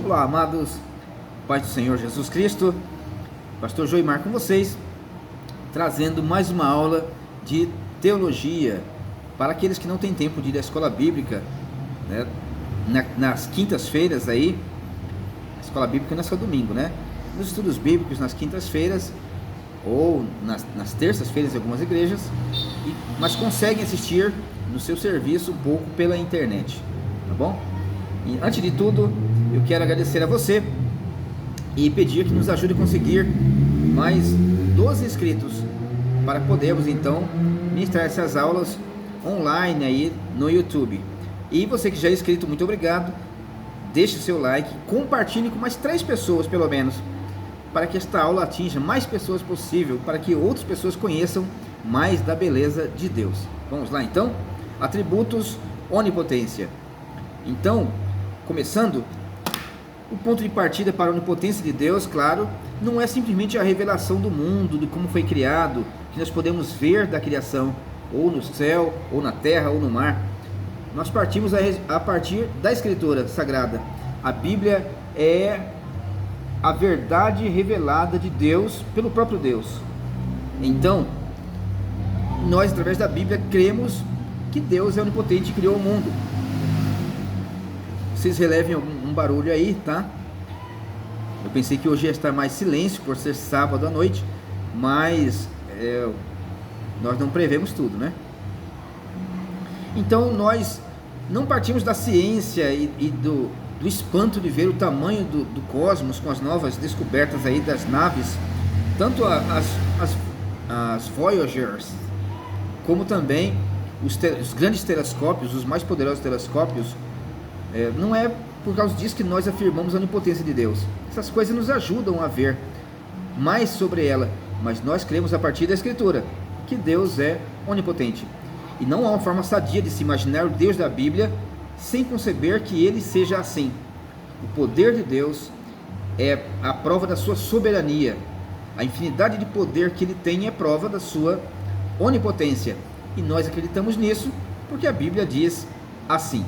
Olá, amados, Pai do Senhor Jesus Cristo, Pastor Joimar com vocês, trazendo mais uma aula de teologia para aqueles que não têm tempo de ir à escola bíblica, né? Nas quintas-feiras aí, a escola bíblica não é só domingo, né? Nos estudos bíblicos nas quintas-feiras ou nas terças-feiras em algumas igrejas, mas conseguem assistir no seu serviço um pouco pela internet, tá bom? E antes de tudo, eu quero agradecer a você e pedir que nos ajude a conseguir mais 12 inscritos para podermos então ministrar essas aulas online aí no YouTube. E você que já é inscrito, muito obrigado. Deixe seu like, compartilhe com mais 3 pessoas pelo menos, para que esta aula atinja mais pessoas possível, para que outras pessoas conheçam mais da beleza de Deus. Vamos lá então? Atributos, onipotência. Então, começando, o ponto de partida para a onipotência de Deus, claro, não é simplesmente a revelação do mundo, de como foi criado, que nós podemos ver da criação, ou no céu, ou na terra, ou no mar. Nós partimos a partir da Escritura Sagrada. A Bíblia é a verdade revelada de Deus pelo próprio Deus. Então, nós, através da Bíblia, cremos que Deus é onipotente e criou o mundo. Vocês relevem um barulho aí, tá? Eu pensei que hoje ia estar mais silêncio por ser sábado à noite, mas nós não prevemos tudo, né? Então nós não partimos da ciência e do espanto de ver o tamanho do cosmos com as novas descobertas aí das naves, tanto as Voyagers, como também os grandes telescópios, os mais poderosos telescópios. Não é por causa disso que nós afirmamos a onipotência de Deus. Essas coisas nos ajudam a ver mais sobre ela, mas nós cremos a partir da Escritura que Deus é onipotente. E não há uma forma sadia de se imaginar o Deus da Bíblia sem conceber que ele seja assim. O poder de Deus é a prova da sua soberania. A infinidade de poder que ele tem é prova da sua onipotência. E nós acreditamos nisso porque a Bíblia diz assim.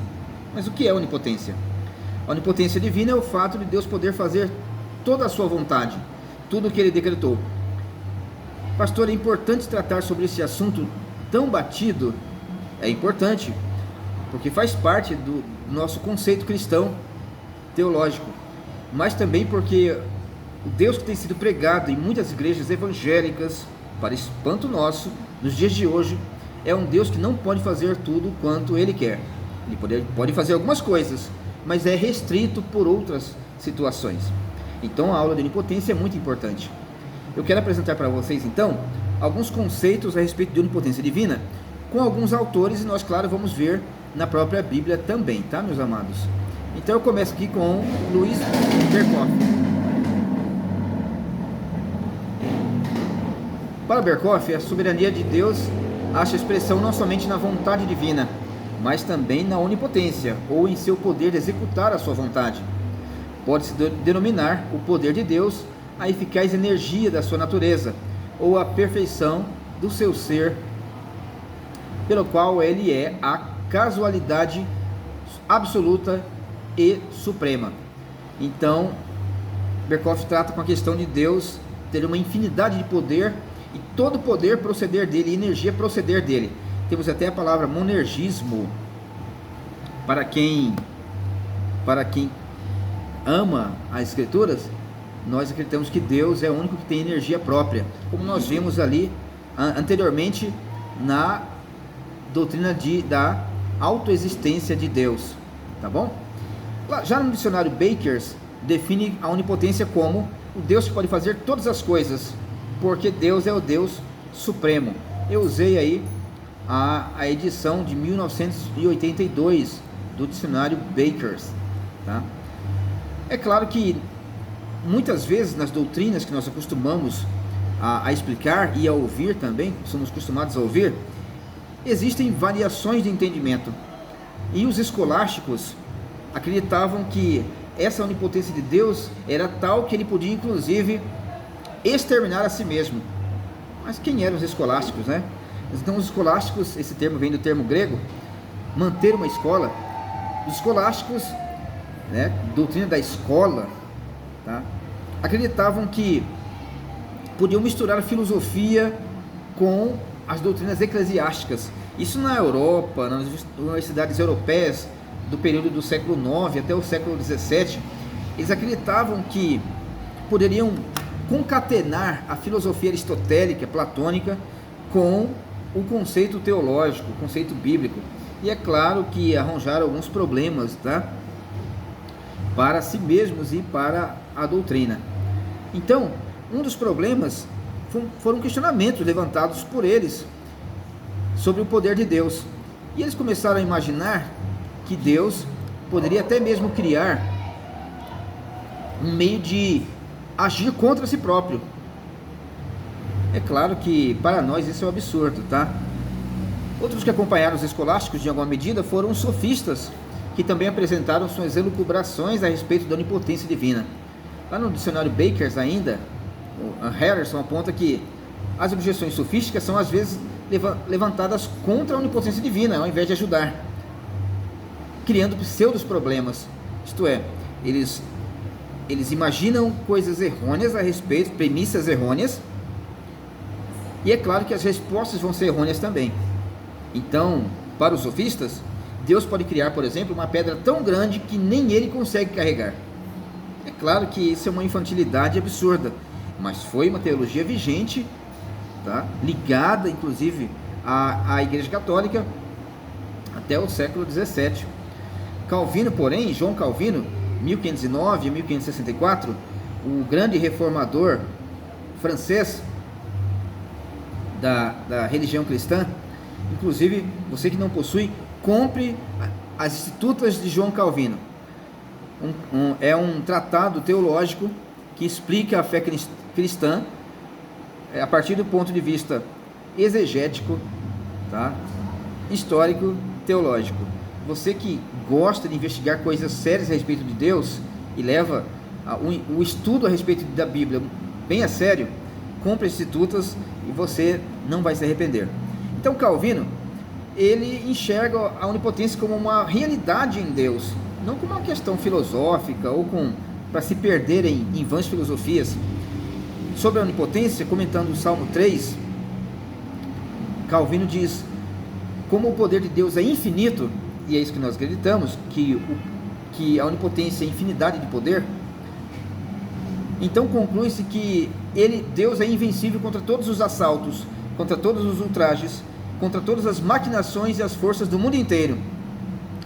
Mas o que é onipotência? A onipotência divina é o fato de Deus poder fazer toda a sua vontade, tudo o que ele decretou. Pastor, é importante tratar sobre esse assunto tão batido? É importante, porque faz parte do nosso conceito cristão teológico, mas também porque o Deus que tem sido pregado em muitas igrejas evangélicas, para espanto nosso, nos dias de hoje, é um Deus que não pode fazer tudo quanto ele quer. Ele pode fazer algumas coisas, mas é restrito por outras situações. Então a aula de onipotência é muito importante. Eu quero apresentar para vocês então alguns conceitos a respeito de onipotência divina com alguns autores, e nós, claro, vamos ver na própria Bíblia também, tá, meus amados? Então eu começo aqui com Louis Berkhof. Para Berkhof, a soberania de Deus acha expressão não somente na vontade divina, mas também na onipotência, ou em seu poder de executar a sua vontade. Pode-se denominar o poder de Deus a eficaz energia da sua natureza, ou a perfeição do seu ser, pelo qual ele é a casualidade absoluta e suprema. Então, Berkhof trata com a questão de Deus ter uma infinidade de poder, e todo poder proceder dele, e energia proceder dele. Temos até a palavra monergismo. Para quem ama as Escrituras, nós acreditamos que Deus é o único que tem energia própria, como nós vimos ali anteriormente na doutrina da autoexistência de Deus, tá bom? Já no dicionário Bakers define a onipotência como o Deus que pode fazer todas as coisas, porque Deus é o Deus supremo. Eu usei aí a edição de 1982 do dicionário Bakers, tá? É claro que muitas vezes nas doutrinas que nós acostumamos a explicar e a ouvir também, somos acostumados a ouvir, existem variações de entendimento, e os escolásticos acreditavam que essa onipotência de Deus era tal que ele podia inclusive exterminar a si mesmo. Mas quem eram os escolásticos, né? Então os escolásticos, esse termo vem do termo grego, manter uma escola. Os escolásticos né, doutrina da escola, tá, acreditavam que podiam misturar a filosofia com as doutrinas eclesiásticas. Isso na Europa, nas universidades europeias do período do século IX até o século XVII, eles acreditavam que poderiam concatenar a filosofia aristotélica, platônica, com o conceito teológico, o conceito bíblico. E é claro que arranjaram alguns problemas, tá, para si mesmos e para a doutrina. Então, um dos problemas foram questionamentos levantados por eles sobre o poder de Deus. E eles começaram a imaginar que Deus poderia até mesmo criar um meio de agir contra si próprio. É claro que para nós isso é um absurdo, tá? Outros que acompanharam os escolásticos de alguma medida foram os sofistas, que também apresentaram suas elucubrações a respeito da onipotência divina. Lá no dicionário Bakers ainda, o Harrison aponta que as objeções sofísticas são às vezes levantadas contra a onipotência divina, ao invés de ajudar, criando pseudos problemas. Isto é, eles imaginam coisas errôneas a respeito, premissas errôneas, e é claro que as respostas vão ser errôneas também. Então, para os sofistas, Deus pode criar, por exemplo, uma pedra tão grande que nem ele consegue carregar. É claro que isso é uma infantilidade absurda, mas foi uma teologia vigente, tá, ligada inclusive à Igreja Católica até o século XVII. Calvino, porém, João Calvino, 1509 a 1564, o grande reformador francês da religião cristã. Inclusive, você que não possui, compre as Institutas de João Calvino. É um tratado teológico que explica a fé cristã a partir do ponto de vista exegético, tá, histórico, teológico. Você que gosta de investigar coisas sérias a respeito de Deus e leva o estudo a respeito da Bíblia bem a sério, compre as Institutas e você não vai se arrepender. Então Calvino, ele enxerga a onipotência como uma realidade em Deus, não como uma questão filosófica ou para se perder em vãs filosofias. Sobre a onipotência, comentando o Salmo 3, Calvino diz: como o poder de Deus é infinito, e é isso que nós acreditamos, que a onipotência é infinidade de poder, então conclui-se que Deus é invencível contra todos os assaltos, contra todos os ultrajes, contra todas as maquinações e as forças do mundo inteiro.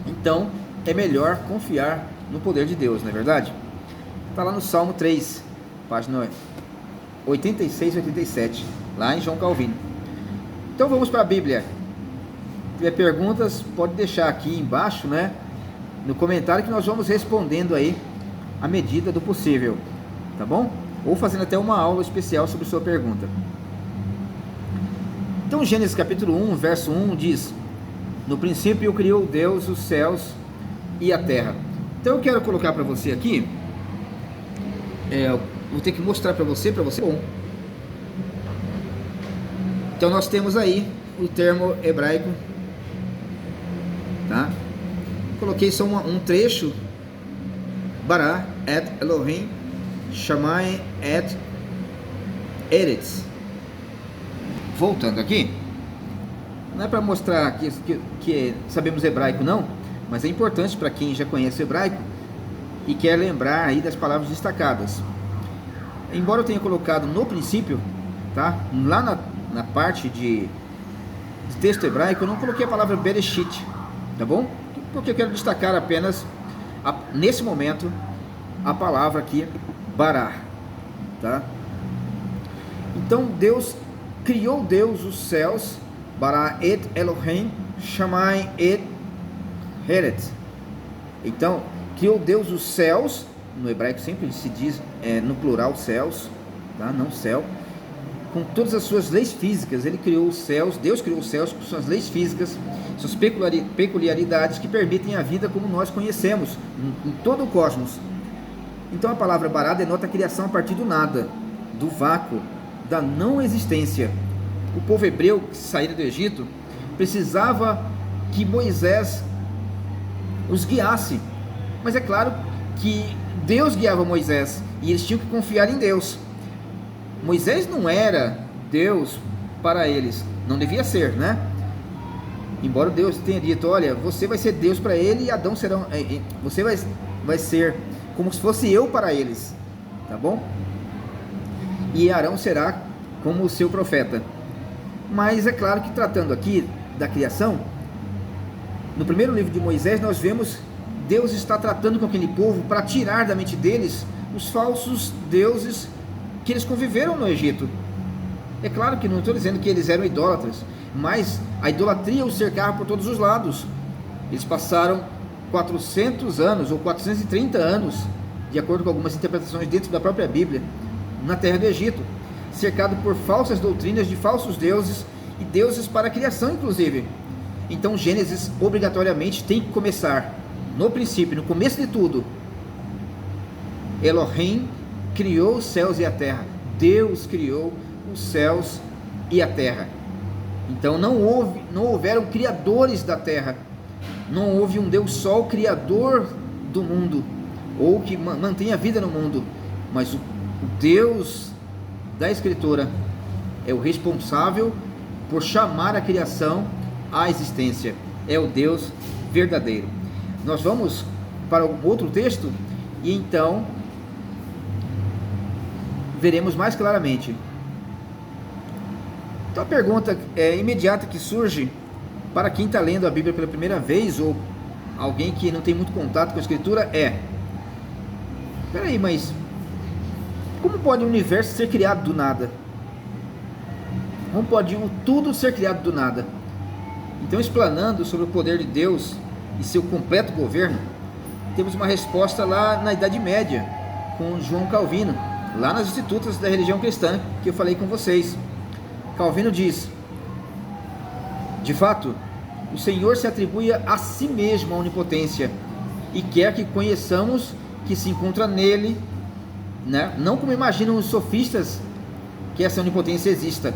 Então é melhor confiar no poder de Deus, não é verdade? Está lá no Salmo 3, página 86 e 87, lá em João Calvino. Então vamos para a Bíblia. Se tiver perguntas, pode deixar aqui embaixo, né, no comentário, que nós vamos respondendo aí à medida do possível, tá bom? Ou fazendo até uma aula especial sobre sua pergunta. Então Gênesis capítulo 1, verso 1 diz: no princípio criou Deus os céus e a terra. Então eu quero colocar para você aqui, vou ter que mostrar para você. Bom, então nós temos aí o termo hebraico, tá? Coloquei só um trecho: Bara et Elohim Shammai et Eretz. Voltando aqui, não é para mostrar que sabemos hebraico não, mas é importante para quem já conhece hebraico e quer lembrar aí das palavras destacadas. Embora eu tenha colocado no princípio, tá, lá na parte de texto hebraico, eu não coloquei a palavra Bereshit, tá bom? Porque eu quero destacar apenas, nesse momento, a palavra aqui, Bará, tá? Então criou Deus os céus, Bara et Elohim Shammai et Eretz. Então, criou Deus os céus, no hebraico sempre se diz no plural céus, tá? Não céu, com todas as suas leis físicas. Ele criou os céus, Deus criou os céus com suas leis físicas, suas peculiaridades que permitem a vida como nós conhecemos em todo o cosmos. Então a palavra Bará denota a criação a partir do nada, do vácuo, da não existência. O povo hebreu que saíra do Egito precisava que Moisés os guiasse Mas é claro que Deus guiava Moisés e eles tinham que confiar em Deus. Moisés não era Deus para eles, não devia ser, né? Embora Deus tenha dito, olha, você vai ser Deus para ele e Adão será, você vai ser como se fosse eu para eles, tá bom? E Arão será como o seu profeta. Mas é claro que tratando aqui da criação, no primeiro livro de Moisés nós vemos Deus está tratando com aquele povo para tirar da mente deles os falsos deuses que eles conviveram no Egito. É claro que não estou dizendo que eles eram idólatras, mas a idolatria os cercava por todos os lados. Eles passaram 400 anos ou 430 anos, de acordo com algumas interpretações dentro da própria Bíblia, na terra do Egito, cercado por falsas doutrinas de falsos deuses e deuses para a criação inclusive. Então Gênesis obrigatoriamente tem que começar no princípio, no começo de tudo. Elohim criou os céus e a terra. Deus criou os céus e a terra. Então não houveram criadores da terra. Não houve um Deus só, o criador do mundo, ou que mantém a vida no mundo. Mas o Deus da Escritura é o responsável por chamar a criação à existência. É o Deus verdadeiro. Nós vamos para outro texto e então veremos mais claramente. Então a pergunta imediata que surge para quem está lendo a Bíblia pela primeira vez ou alguém que não tem muito contato com a Escritura é: peraí, mas como pode o universo ser criado do nada? Como pode o tudo ser criado do nada? Então, explanando sobre o poder de Deus e seu completo governo, temos uma resposta lá na Idade Média, com João Calvino, lá nas Institutas da Religião Cristã, que eu falei com vocês. Calvino diz: de fato, o Senhor se atribui a si mesmo a onipotência e quer que conheçamos que se encontra nele, né? Não como imaginam os sofistas que essa onipotência exista,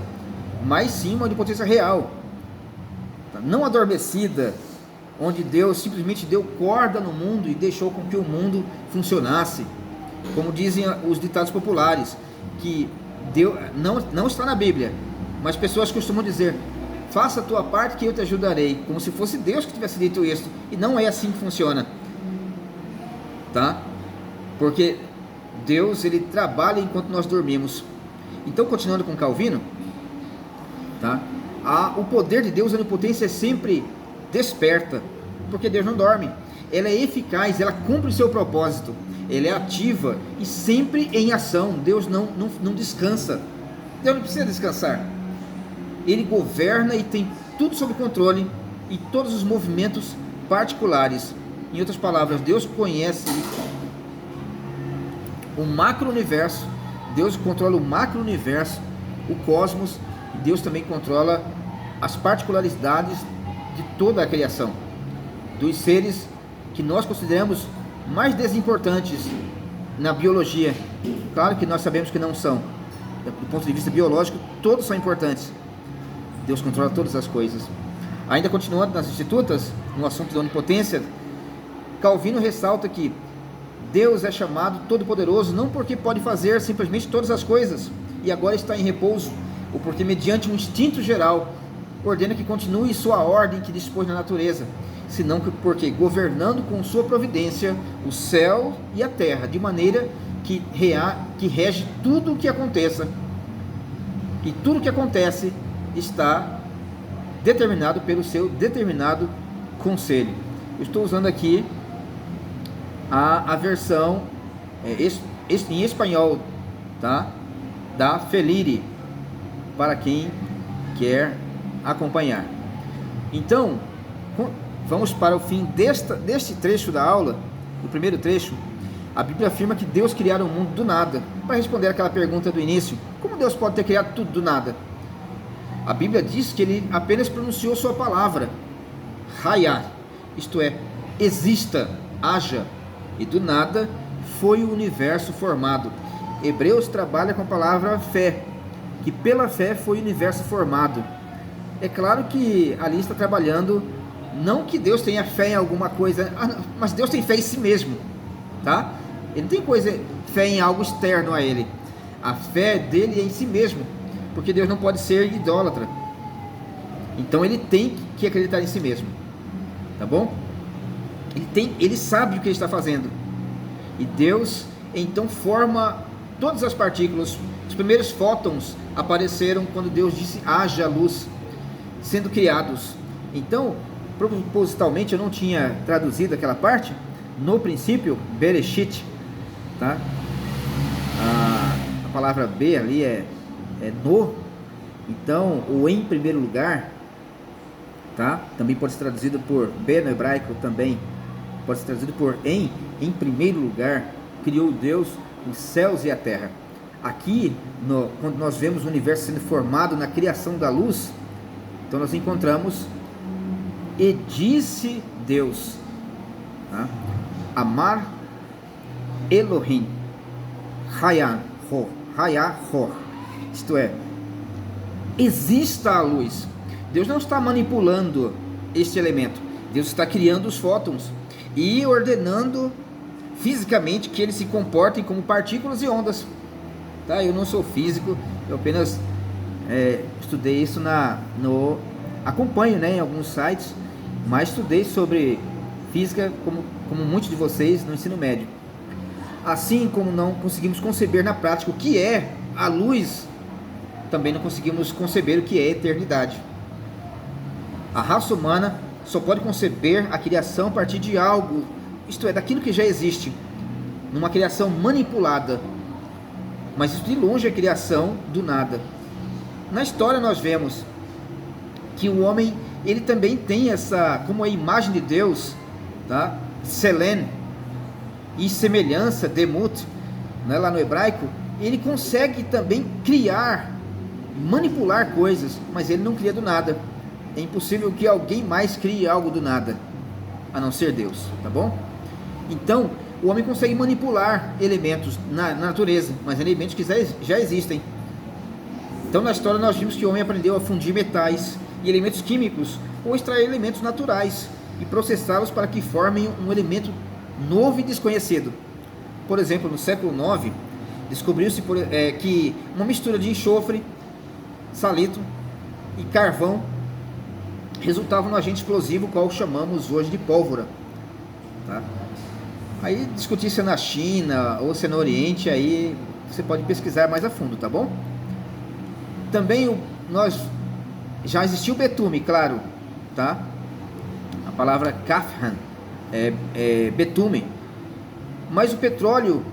mas sim uma onipotência real, não adormecida, onde Deus simplesmente deu corda no mundo e deixou com que o mundo funcionasse, como dizem os ditados populares, que Deus não está na Bíblia, mas pessoas costumam dizer: faça a tua parte que eu te ajudarei, como se fosse Deus que tivesse dito isso, e não é assim que funciona, tá? Porque Deus, ele trabalha enquanto nós dormimos. Então, continuando com Calvino, tá? O poder de Deus, a onipotência é sempre desperta, porque Deus não dorme. Ela é eficaz, ela cumpre o seu propósito, ela é ativa e sempre em ação. Deus não descansa. Deus não precisa descansar. Ele governa e tem tudo sob controle e todos os movimentos particulares. Em outras palavras, Deus conhece o macro-universo, Deus controla o macro-universo, o cosmos, e Deus também controla as particularidades de toda a criação, dos seres que nós consideramos mais desimportantes na biologia. Claro que nós sabemos que não são, do ponto de vista biológico, todos são importantes. Deus controla todas as coisas. Ainda continuando nas Institutas, no assunto da onipotência, Calvino ressalta que Deus é chamado Todo-Poderoso não porque pode fazer simplesmente todas as coisas e agora está em repouso, ou porque mediante um instinto geral ordena que continue sua ordem que dispôs na natureza, senão porque governando com sua providência o céu e a terra, de maneira que rege tudo o que aconteça, e tudo o que acontece está determinado pelo seu determinado conselho. Eu estou usando aqui a versão em espanhol, tá? Da Felire, para quem quer acompanhar. Então, vamos para o fim deste trecho da aula. No primeiro trecho, a Bíblia afirma que Deus criara o mundo do nada. Para responder aquela pergunta do início: como Deus pode ter criado tudo do nada? A Bíblia diz que ele apenas pronunciou sua palavra, Hayah, isto é, exista, haja, e do nada foi o universo formado. Hebreus trabalha com a palavra fé, que pela fé foi o universo formado. É claro que ali está trabalhando Não que Deus tenha fé em alguma coisa, mas Deus tem fé em si mesmo, tá? Ele não tem fé em algo externo a ele. A fé dele é em si mesmo, porque Deus não pode ser idólatra. Então ele tem que acreditar em si mesmo, tá bom? Ele sabe o que ele está fazendo. E Deus então forma todas as partículas. Os primeiros fótons apareceram quando Deus disse haja luz, sendo criados. Então, propositalmente eu não tinha traduzido aquela parte. No princípio, Bereshit, tá? A palavra B ali é no. Então, o em primeiro lugar, tá? Também pode ser traduzido por B no hebraico, também pode ser traduzido por em primeiro lugar, criou Deus os céus e a terra. Aqui, quando nós vemos o universo sendo formado na criação da luz, então nós encontramos e disse Deus, tá? Amar Elohim Hayah-Hor, isto é, exista a luz. Deus não está manipulando este elemento, Deus está criando os fótons e ordenando fisicamente que eles se comportem como partículas e ondas, tá? Eu não sou físico, eu apenas estudei isso acompanho, né, em alguns sites, mas estudei sobre física como muitos de vocês no ensino médio. Assim como não conseguimos conceber na prática o que é a luz, também não conseguimos conceber o que é a eternidade. A raça humana só pode conceber a criação a partir de algo, isto é, daquilo que já existe, numa criação manipulada, mas isso de longe é criação do nada. Na história nós vemos que o homem, ele também tem essa, como a imagem de Deus, tá? Selen, e semelhança, demut, né, lá no hebraico, ele consegue também criar, manipular coisas, mas ele não cria do nada. É impossível que alguém mais crie algo do nada, a não ser Deus, tá bom? Então, o homem consegue manipular elementos na natureza, mas elementos que já existem. Então, na história nós vimos que o homem aprendeu a fundir metais e elementos químicos, ou extrair elementos naturais e processá-los para que formem um elemento novo e desconhecido. Por exemplo, no século IX, descobriu-se que uma mistura de enxofre, salito e carvão resultava no agente explosivo, qual chamamos hoje de pólvora, tá? Aí discutir se é na China ou se é no Oriente, aí você pode pesquisar mais a fundo, tá bom? Também já existiu o betume, claro, tá? A palavra kafhan é betume, mas o petróleo,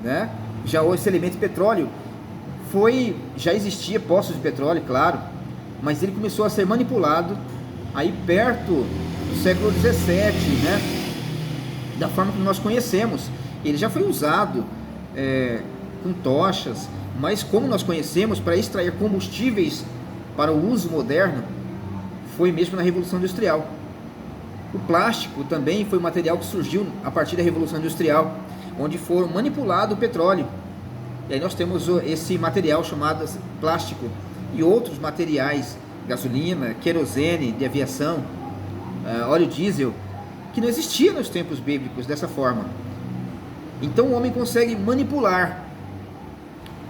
né? Já esse elemento petróleo já existia poços de petróleo, claro, mas ele começou a ser manipulado aí perto do século XVII, né? Da forma que nós conhecemos. Ele já foi usado com tochas, mas como nós conhecemos para extrair combustíveis para o uso moderno, foi mesmo na Revolução Industrial. O plástico também foi um material que surgiu a partir da Revolução Industrial, onde foi manipulado o petróleo. E aí nós temos esse material chamado plástico e outros materiais, gasolina, querosene de aviação, óleo diesel, que não existia nos tempos bíblicos dessa forma. Então o homem consegue manipular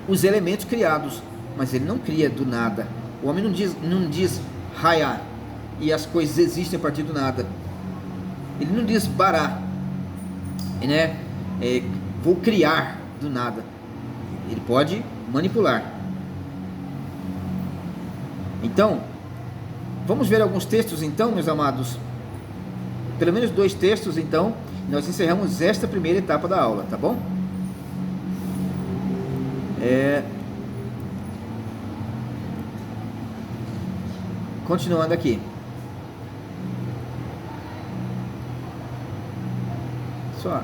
os elementos criados, mas ele não cria do nada. O homem não diz Hayah e as coisas existem a partir do nada. Ele não diz Bará, né? Vou criar do nada. Ele pode manipular. Então, vamos ver alguns textos então, meus amados. Pelo menos 2 textos então, nós encerramos esta primeira etapa da aula, tá bom? Continuando aqui. Só.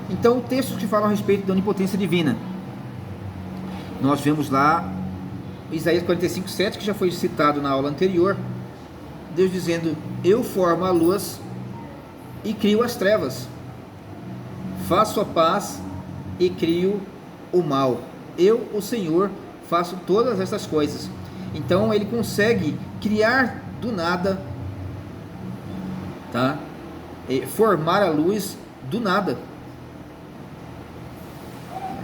Então, textos que falam a respeito da onipotência divina. Nós vemos lá Isaías 45:7, que já foi citado na aula anterior. Deus dizendo: eu formo a luz e crio as trevas, faço a paz e crio o mal. Eu, o Senhor, faço todas essas coisas. Então ele consegue criar do nada, tá? Formar a luz do nada.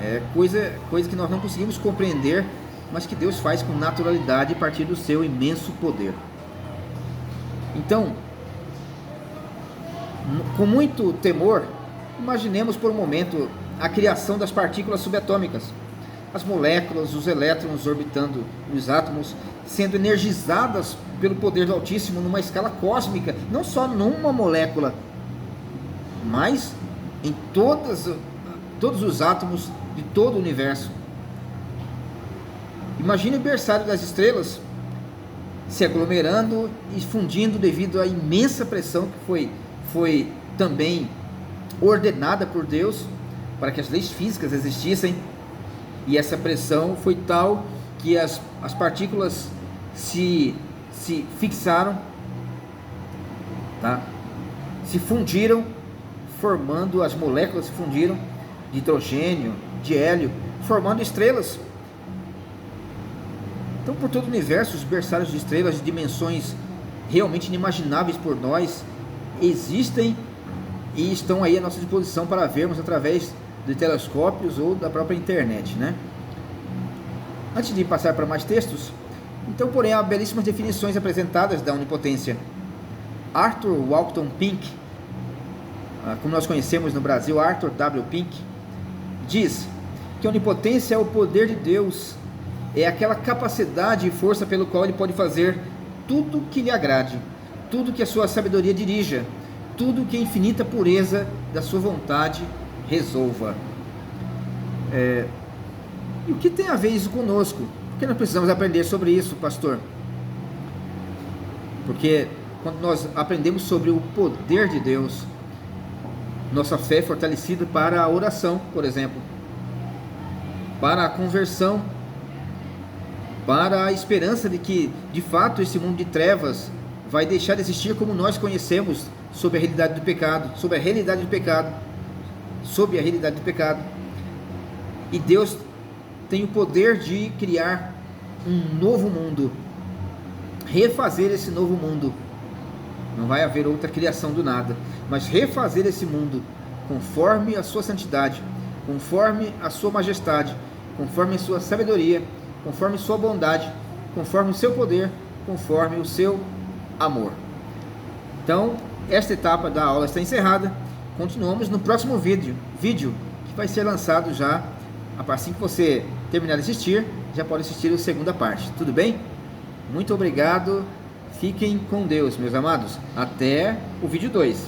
É coisa que nós não conseguimos compreender, mas que Deus faz com naturalidade a partir do seu imenso poder. Então, com muito temor, imaginemos por um momento a criação das partículas subatômicas, as moléculas, os elétrons orbitando nos átomos, sendo energizadas pelo poder do Altíssimo numa escala cósmica, não só numa molécula, mas em todos os átomos de todo o universo. Imagine o berçário das estrelas se aglomerando e fundindo devido à imensa pressão que foi também ordenada por Deus para que as leis físicas existissem, e essa pressão foi tal que as partículas se fixaram, tá? Se fundiram, formando, as moléculas se fundiram de hidrogênio, de hélio, formando estrelas. Então, por todo o universo, os berçários de estrelas de dimensões realmente inimagináveis por nós existem e estão aí à nossa disposição para vermos através de telescópios ou da própria internet, né? Antes de passar para mais textos, então, porém, há belíssimas definições apresentadas da onipotência. Arthur Walton Pink, como nós conhecemos no Brasil, Arthur W. Pink, diz que a onipotência é o poder de Deus, é aquela capacidade e força pelo qual ele pode fazer tudo que lhe agrade, tudo que a sua sabedoria dirija, tudo que a infinita pureza da sua vontade resolva. E o que tem a ver isso conosco? Por que nós precisamos aprender sobre isso, pastor? Porque quando nós aprendemos sobre o poder de Deus, nossa fé é fortalecida para a oração, por exemplo, para a conversão, para a esperança de que, de fato, esse mundo de trevas vai deixar de existir como nós conhecemos, sob a realidade do pecado, sob a realidade do pecado, sob a realidade do pecado. E Deus tem o poder de criar um novo mundo, refazer esse novo mundo. Não vai haver outra criação do nada, mas refazer esse mundo conforme a sua santidade, conforme a sua majestade, conforme a sua sabedoria, conforme a sua bondade, conforme o seu poder, conforme o seu amor. Então, esta etapa da aula está encerrada. Continuamos no próximo vídeo que vai ser lançado já, assim que você terminar de assistir, já pode assistir a segunda parte, tudo bem? Muito obrigado, fiquem com Deus, meus amados, até o vídeo 2.